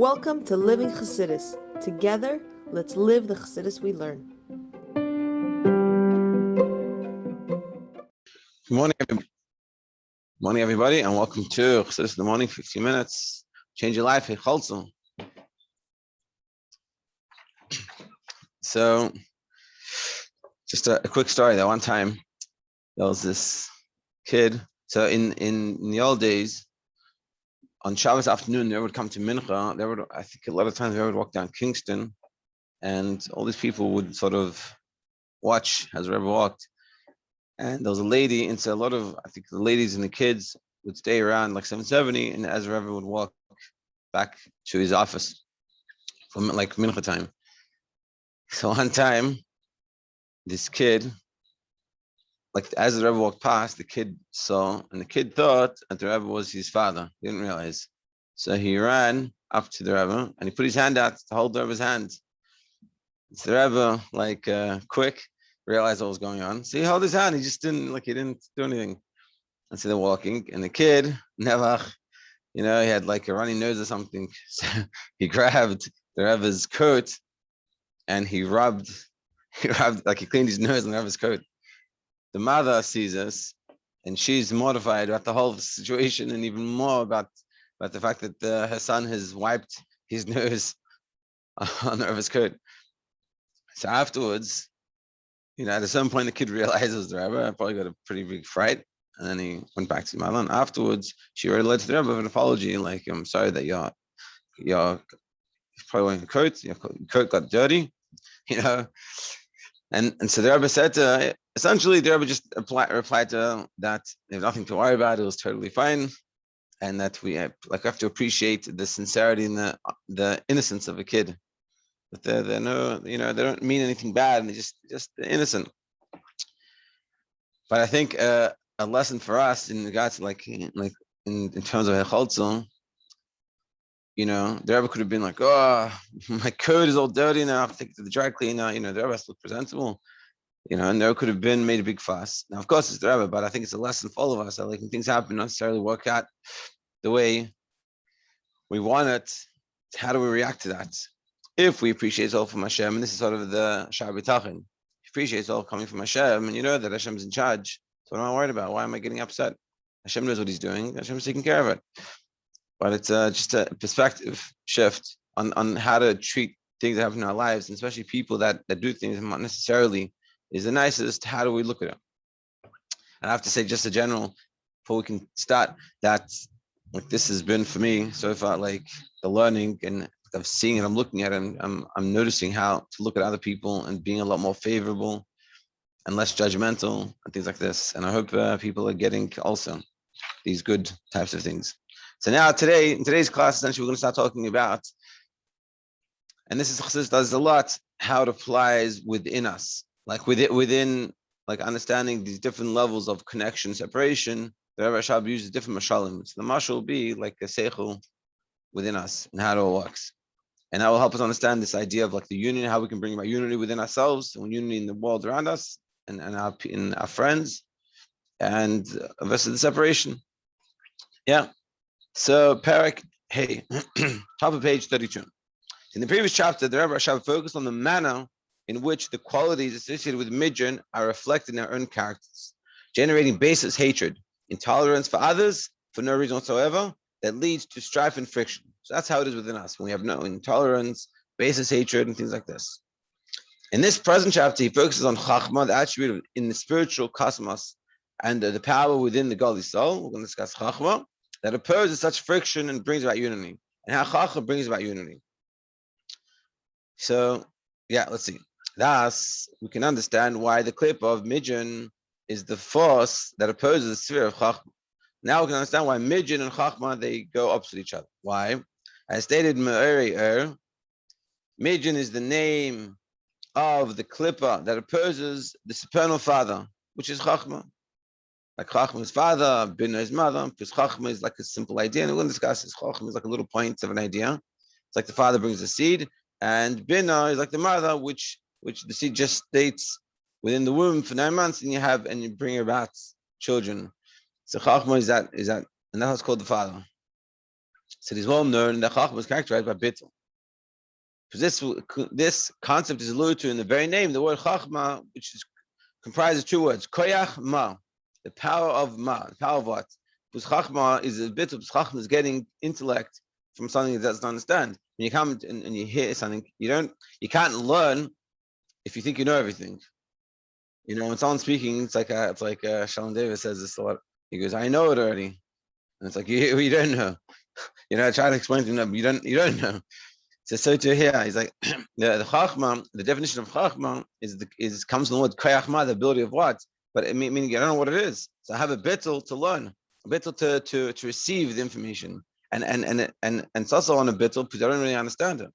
Welcome to Living Chassidus. Together, let's live the Chassidus we learn. Good morning, everybody, and welcome to Chassidus in the morning. 15 minutes, change your life. Heichaltzu. So, just a quick story. That one time there was this kid. So in the old days, on Shabbos afternoon, they would come to Mincha. I think a lot of times they would walk down Kingston, and all these people would sort of watch as the Rebbe walked. And there was a lady, and so I think the ladies and the kids would stay around like 7:70, and as the Rebbe would walk back to his office from like Mincha time. So one time, this kid, like as the Rebbe walked past, the kid saw, and the kid thought that the Rebbe was his father. He didn't realize. So he ran up to the Rebbe, and he put his hand out to hold the Rebbe's hand. So the Rebbe, quick, realized what was going on. So he held his hand. He didn't do anything. And so they're walking, and the kid, Nevach, he had like a runny nose or something. So he grabbed the Rebbe's coat, and he rubbed, like he cleaned his nose on the Rebbe's coat. The mother sees us, and she's mortified about the whole situation, and even more about the fact that her son has wiped his nose on the Rebbe's coat. So afterwards, at a certain point, the kid realizes the Rebbe probably got a pretty big fright, and then he went back to his mother. And afterwards, she wrote a letter to the Rebbe of an apology, like, I'm sorry that you're probably wearing a coat, your coat got dirty, And so the Rebbe said to her, essentially, the Rebbe just replied to her that there's nothing to worry about, it was totally fine, and that we have to appreciate the sincerity and the innocence of a kid. But they're no, they don't mean anything bad, and they're just innocent. But I think a lesson for us in regards to in terms of Heichaltzu, the Rebbe could have been like, oh, my coat is all dirty now, I have to take it to the dry cleaner, the Rebbe has to look presentable, and there could have been made a big fuss. Now, of course, it's the Rebbe, but I think it's a lesson for all of us that when things happen, not necessarily work out the way we want it, how do we react to that? If we appreciate all from Hashem, and this is sort of the Shar B'tachin, appreciate all coming from Hashem, and that Hashem's in charge. So what am I worried about? Why am I getting upset? Hashem knows what He's doing. Hashem's taking care of it. But it's just a perspective shift on how to treat things that happen in our lives, and especially people that do things that not necessarily is the nicest. How do we look at it? And I have to say, just a general, before we can start, that this has been for me so far, the learning and of seeing it, I'm looking at it, and I'm noticing how to look at other people and being a lot more favorable and less judgmental and things like this. And I hope people are getting also these good types of things. So now in today's class, essentially, we're going to start talking about, and this is Chassidus does a lot, how it applies within us, within understanding these different levels of connection, separation. The Rebbe Rashab uses different mashalim. So the mashal will be like a seichel within us and how it all works. And that will help us understand this idea of the union, how we can bring about unity within ourselves and unity in the world around us and in our friends, and versus the separation. Yeah. So Parak, hey, top of page 32. In the previous chapter, the Rebbe Rashab focused on the manner in which the qualities associated with midyan are reflected in our own characters, generating baseless hatred, intolerance for others for no reason whatsoever, that leads to strife and friction. So that's how it is within us, when we have no intolerance, baseless hatred, and things like this. In this present chapter, he focuses on chochmah, the attribute in the spiritual cosmos, and the power within the godly soul. We're going to discuss chochmah, that opposes such friction and brings about unity, and how chochmah brings about unity. So, let's see. Thus, we can understand why the clip of midyan is the force that opposes the sphere of chochmah. Now we can understand why midyan and chochmah, they go opposite each other. Why? As stated in midyan is the name of the klippa that opposes the supernal father, which is chochmah. Like chochmah is father, bina is mother, because chochmah is like a simple idea, and we're going to discuss this. Chochmah is like a little point of an idea. It's like the father brings the seed, and bina is like the mother, which the seed just stays within the womb for 9 months, and you bring about children. So chochmah is that, and that's what's called the father. So it is well known that chochmah is characterized by bittul. Because this concept is alluded to in the very name, the word chochmah, which is comprised of two words, koyach ma, the power of ma, the power of what? Because chochmah is a bittul, because chochmah is getting intellect from something that doesn't understand. When you come and you hear something, you can't learn if you think you know everything. When someone's speaking, it's like Shalom Davis says this a lot. He goes, "I know it already," and it's like you don't know. I try to explain to him, but you don't know. So to here, he's like the chochmah. The definition of chochmah comes from the word koyach, the ability of what, but it meaning I don't know what it is. So I have a bittul to learn, a bittul to receive the information, and it's also on a bittul because I don't really understand it.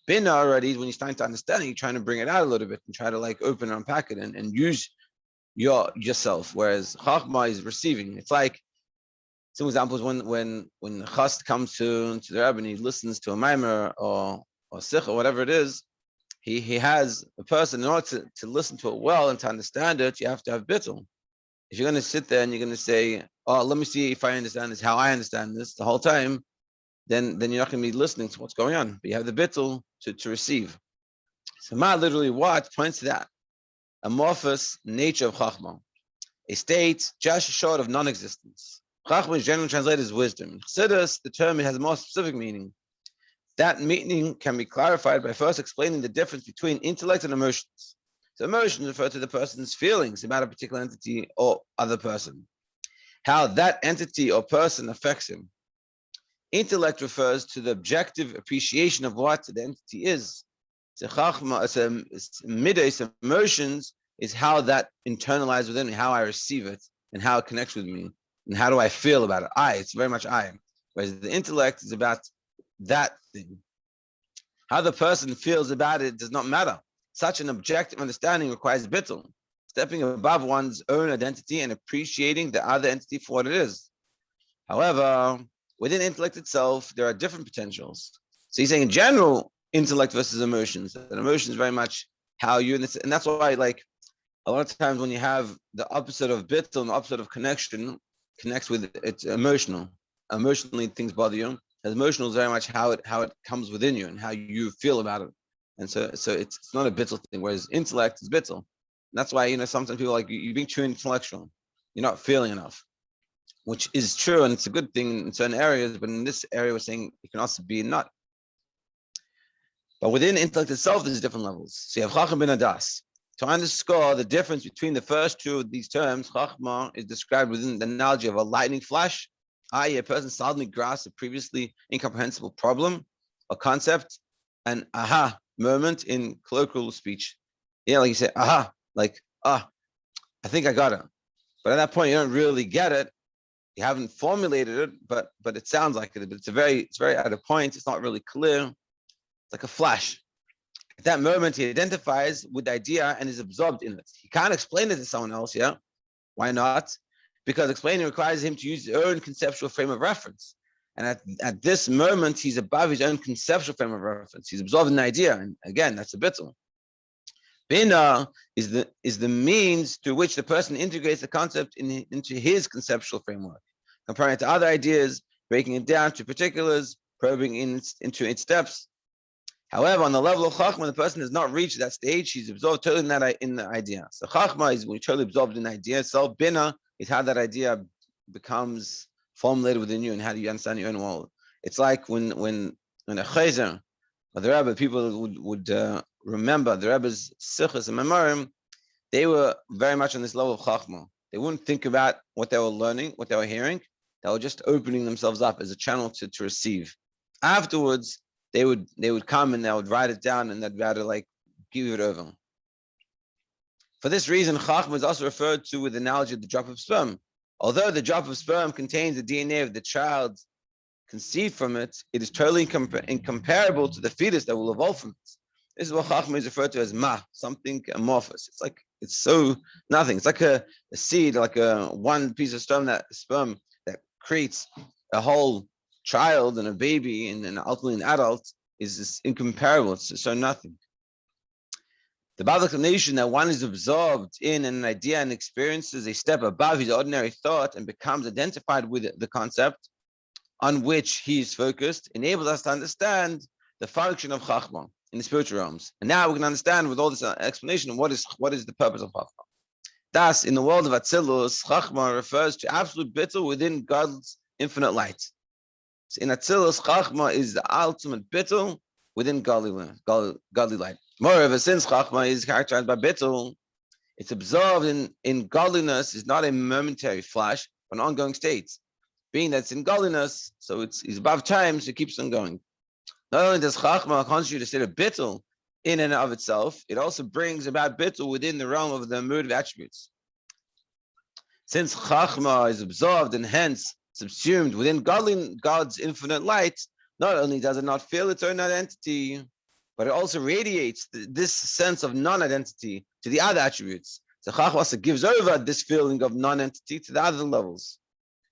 Bina already, when you're starting to understand it, you're trying to bring it out a little bit and try to like open and unpack it and use yourself. Whereas chochmah is receiving. It's like some examples when the chast comes to the Rebbe and he listens to a maimer or sikh or whatever it is, he has a person. In order to listen to it well and to understand it, you have to have bittul. If you're going to sit there and you're going to say, "Oh, let me see if I understand this, how I understand this," the whole time, then you're not going to be listening to what's going on. But you have the bittul to receive. So ma literally what points to that amorphous nature of chochmah, a state just short of non-existence. Chochmah is generally translated as wisdom. In Chassidus, the term has a more specific meaning. That meaning can be clarified by first explaining the difference between intellect and emotions. So emotions refer to the person's feelings about a particular entity or other person, how that entity or person affects him. Intellect refers to the objective appreciation of what the entity is. Midas, emotions, is how that internalizes within me, how I receive it, and how it connects with me, and how do I feel about it. It's very much I. Whereas the intellect is about that thing. How the person feels about it does not matter. Such an objective understanding requires bittul, stepping above one's own identity and appreciating the other entity for what it is. However, within intellect itself, there are different potentials. So he's saying in general, intellect versus emotions. And emotions very much how you, and that's why like a lot of times when you have the opposite of bittul and the opposite of connection connects with it's emotional. Emotionally, things bother you. As emotional is very much how it comes within you and how you feel about it. And so it's not a bittul thing, whereas intellect is bittul. And that's why sometimes people are like you're being too intellectual, you're not feeling enough, which is true and it's a good thing in certain areas. But in this area, we're saying it can also be not. But within intellect itself, there's different levels. So you have chacham bin adas. To underscore the difference between the first two of these terms, chochmah is described within the analogy of a lightning flash, i.e. a person suddenly grasps a previously incomprehensible problem or concept, an aha moment in colloquial speech. Yeah, like you say, aha, like, I think I got it. But at that point, you don't really get it. You haven't formulated it, but it sounds like it. But it's very at a point. It's not really clear. It's like a flash. At that moment, he identifies with the idea and is absorbed in it. He can't explain it to someone else, yeah? Why not? Because explaining requires him to use his own conceptual frame of reference. And at this moment, he's above his own conceptual frame of reference. He's absorbed in the idea. And again, that's a bittul. Bina is the means through which the person integrates the concept into his conceptual framework, comparing it to other ideas, breaking it down to particulars, probing into its steps. However, on the level of chochmah, the person has not reached that stage. He's absorbed totally in the idea. So chochmah is when you're totally absorbed in the idea. So bina is how that idea becomes formulated within you and how do you understand your own world. It's like when a chayzer or the Rebbe, people would remember the Rebbe's sichos and memorim, they were very much on this level of chochmah. They wouldn't think about what they were learning, what they were hearing. They were just opening themselves up as a channel to receive. Afterwards, they would come and they would write it down and they'd be able to like give it over. For this reason, chochmah is also referred to with the analogy of the drop of sperm. Although the drop of sperm contains the DNA of the child conceived from it, it is totally incomparable to the fetus that will evolve from it. This is what chochmah is referred to as ma, something amorphous. It's so nothing. It's like a seed, like a one piece of sperm that creates a whole child and a baby and ultimately an adult is incomparable. It's so nothing. The Bible explanation that one is absorbed in an idea and experiences a step above his ordinary thought and becomes identified with the concept on which he's focused enables us to understand the function of chochmah in the spiritual realms. And now we can understand with all this explanation what is the purpose of chochmah. Thus, in the world of Atzilus, chochmah refers to absolute bittul within God's infinite light. So in Atzilus, chochmah is the ultimate bittul within godly light. Moreover, since chochmah is characterized by bittul, it's absorbed in godliness is not a momentary flash, but an ongoing state. Being that it's in godliness, so it's above time, so it keeps on going. Not only does chochmah constitute a state of bittul in and of itself, it also brings about bittul within the realm of the mood of attributes. Since chochmah is absorbed and hence subsumed within God's infinite light, not only does it not feel its own identity, but it also radiates this sense of non-identity to the other attributes. So chochmah also gives over this feeling of non-entity to the other levels,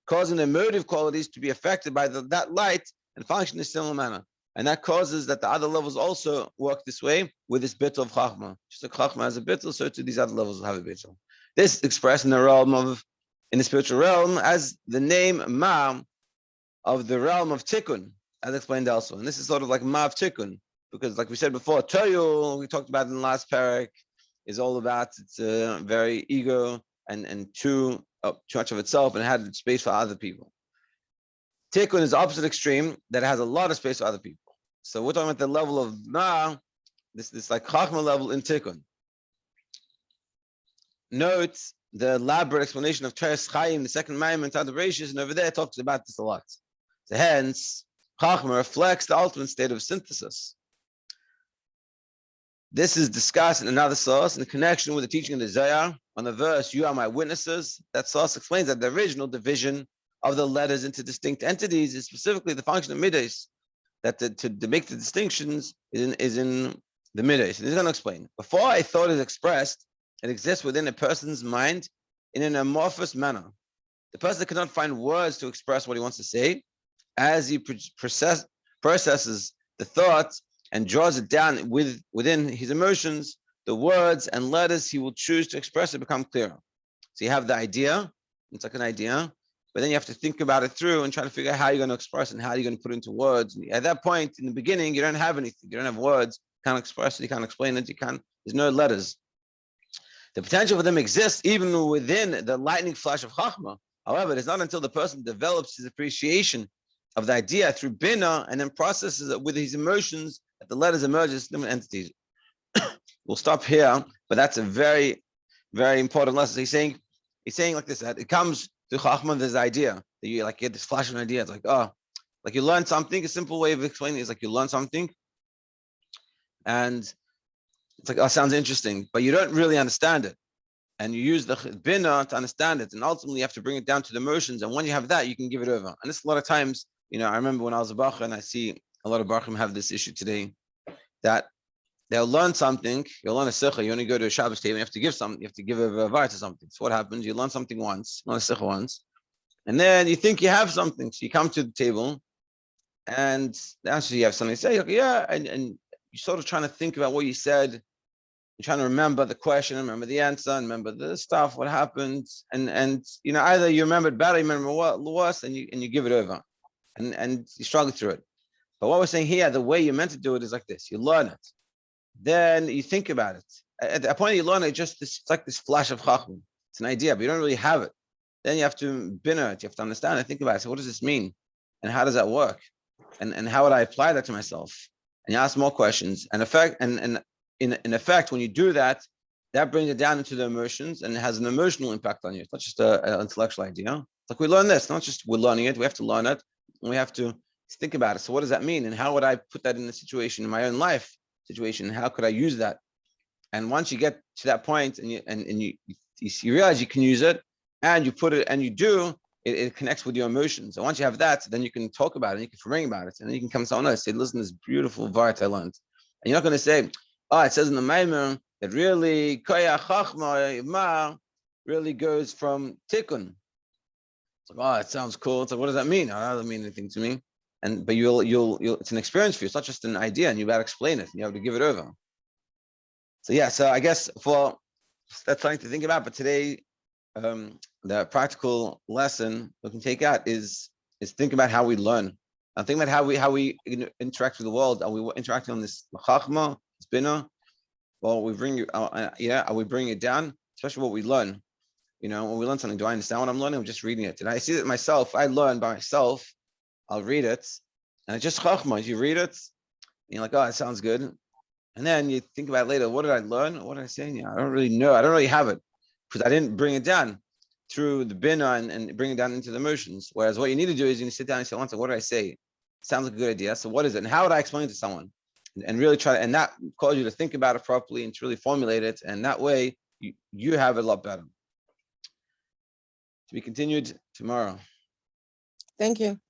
causing the emotive qualities to be affected by that light and function in a similar manner. And that causes that the other levels also work this way with this bittul of chochmah. Just like chochmah has a bittul, so too these other levels will have a bittul. This is expressed in the spiritual realm as the name Ma of the realm of Tikkun, as explained elsewhere. And this is sort of like Ma of Tikkun, because like we said before, Toyul, we talked about in the last parak, is all about it's very ego and too much of itself and had space for other people. Tikkun is the opposite extreme that has a lot of space for other people. So we're talking about the level of Ma, this like chochmah level in Tikkun. Note the elaborate explanation of Teres Chaim, the second Maimon in Tad Bereshis, and over there it talks about this a lot. So hence, chochmah reflects the ultimate state of synthesis. This is discussed in another source in connection with the teaching of the Zohar on the verse, "You are my witnesses." That source explains that the original division of the letters into distinct entities is specifically the function of midos, that to make the distinctions is in the midos. And he's going to explain. Before a thought is expressed, it exists within a person's mind in an amorphous manner. The person cannot find words to express what he wants to say. As he processes the thought and draws it down within his emotions, the words and letters he will choose to express it become clearer. So you have the idea, it's like an idea, but then you have to think about it through and try to figure out how you're going to express it and how you're going to put it into words. And at that point, in the beginning, you don't have anything. You don't have words. You can't express it. You can't explain it. There's no letters. The potential for them exists even within the lightning flash of chochmah. However, it is not until the person develops his appreciation of the idea through bina and then processes it with his emotions that the letters emerge as different entities. We'll stop here, but that's a very, very important lesson. He's saying like this, that it comes to chochmah, this idea that you like get this flash of an idea. It's like, like you learn something. A simple way of explaining it is like you learn something and it's like, sounds interesting, but you don't really understand it. And you use the bina to understand it. And ultimately you have to bring it down to the emotions. And when you have that, you can give it over. And this a lot of times, I remember when I was a bacher and I see a lot of bachrim have this issue today, that they'll learn something, you'll learn a sikha, you only go to a Shabbos table, you have to give something, you have to give a var to something. So what happens? You learn something once, learn a sikha once, and then you think you have something. So you come to the table and actually you have something to say, okay, yeah, and you're sort of trying to think about what you said. You're trying to remember the question, remember the answer, remember the stuff, what happened, and either you remember it better, you remember what worse, and you give it over, and you struggle through it. But what we're saying here, the way you're meant to do it is like this: you learn it, then you think about it. At the point you learn it, it's like this flash of chochmah. It's an idea, but you don't really have it. Then you have to bina it, you have to understand and think about it. So what does this mean, and how does that work, and how would I apply that to myself? And you ask more questions, and in effect, when you do that, that brings it down into the emotions and it has an emotional impact on you. It's not just an intellectual idea. It's like we learn this, not just we're learning it, we have to learn it, and we have to think about it. So what does that mean? And how would I put that in a situation in my own life situation? How could I use that? And once you get to that point and you realize you can use it and you put it and you do, it connects with your emotions. And once you have that, then you can talk about it, and you can bring about it, and then you can come to someone else and say, listen, this beautiful vart I learned. And you're not going to say, it says in the Maimon that really koyach chochmah really goes from tikkun. It's like, it sounds cool. It's like, what does that mean? It doesn't mean anything to me. But you'll it's an experience for you. It's not just an idea, and you got to explain it, and you have to give it over. So I guess that's something to think about. But today, the practical lesson we can take out is is think about how we learn. And think about how we interact with the world. Are we interacting on this chochmah, this bina? Well, we bring are we bringing it down? Especially what we learn. When we learn something, do I understand what I'm learning? I'm just reading it. Did I see it myself? I learn by myself. I'll read it, and it's just chochmah. You read it, and you're like, oh, it sounds good. And then you think about it later. What did I learn? What did I say? I don't really know. I don't really have it because I didn't bring it down through the bina and bring it down into the emotions. Whereas what you need to do is you need to sit down and say, one second, what did I say? Sounds like a good idea. So what is it? And how would I explain it to someone? And really try, and that calls you to think about it properly and to really formulate it. And that way you have it a lot better. To be continued tomorrow. Thank you.